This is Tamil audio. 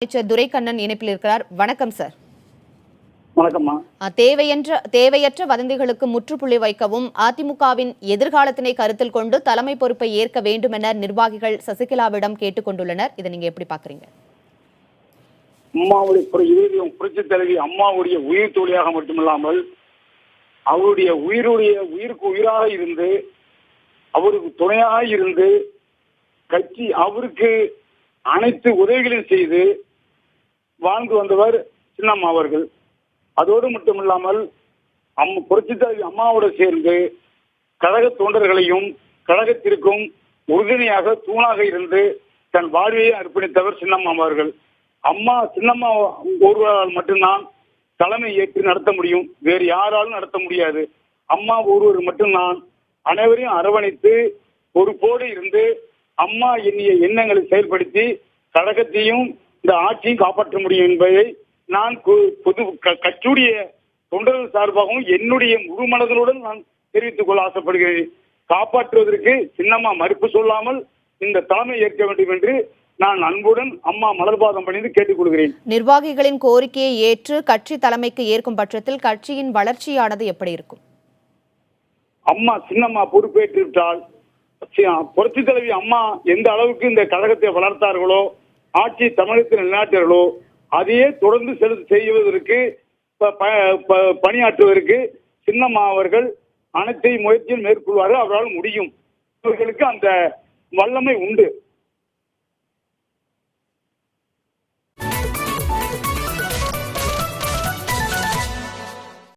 அமைச்சர் துரைக்கண்ணன் இணைப்பில் இருக்கிறார். வணக்கம் சார். வணக்கம்மா. தேவையற்ற வதந்திகளுக்கு முற்றுப்புள்ளி வைக்கவும் அதிமுகவின் எதிர்காலத்தினை கருத்தில் கொண்டு தலைமை பொறுப்பை ஏற்க வேண்டும் என நிர்வாகிகள் சசிகலாவிடம் கேட்டுக் கொண்டுள்ளனர். இதை நீங்க எப்படி பாக்குறீங்க? அம்மாவுடைய புரட்சி தலைவி அம்மாவுடைய உயிர் தோழியாக மட்டுமில்லாமல் அவருடைய உயிருக்கு உயிராக இருந்து அவருக்கு துணையாக இருந்து கட்சி அவருக்கு அனைத்து உதவிகளையும் செய்து வாழ்ந்து வந்தவர் சின்னம்மா அவர்கள். அதோடு மட்டுமில்லாமல் புரட்சி தலைவி அம்மாவோடு சேர்ந்து கழக தொண்டர்களையும் கழகத்திற்கும் உறுதுணையாக தூணாக இருந்து தன் வாழ்வையை அர்ப்பணித்தவர் சின்னம்மா அவர்கள். சின்னம்மா ஒருவரால் மட்டும்தான் தலைமை ஏற்று நடத்த முடியும், வேறு யாராலும் நடத்த முடியாது. அம்மா ஒருவர் மட்டும்தான் அனைவரையும் அரவணைத்து பொறுப்போடு இருந்து அம்மா எண்ணிய எண்ணங்களை செயல்படுத்தி கழகத்தையும் இந்த ஆட்சியும் காப்பாற்ற முடியும் என்பதை நான் கட்சியுடைய தொண்டர்கள் சார்பாகவும் என்னுடைய முழு மனதனுடன் நான் தெரிவித்துக் கொள்ள ஆசைப்படுகிறேன். காப்பாற்றுவதற்கு சின்னம்மா மறுப்பு சொல்லாமல் இந்த தலைமை ஏற்க வேண்டும் என்று நான் அன்புடன் அம்மா மலர்பாதம் பணிந்து கேட்டுக்கொள்கிறேன். நிர்வாகிகளின் கோரிக்கையை ஏற்று கட்சி தலைமைக்கு ஏற்கும் பட்சத்தில் கட்சியின் வளர்ச்சியானது எப்படி இருக்கும்? சின்னம்மா பொறுப்பேற்று விட்டால் புரட்சி தலைவி அம்மா எந்த அளவுக்கு இந்த கழகத்தை வளர்த்தார்களோ, ஆட்சி தமிழகத்தில் நிலைநாட்டார்களோ, அதையே தொடர்ந்து செய்வதற்கு பணியாற்றுவதற்கு சின்னம்மா அவர்கள் அனைத்தையும் முயற்சியில் மேற்கொள்வார்கள். அவரால் முடியும். இவர்களுக்கு அந்த வல்லமை உண்டு.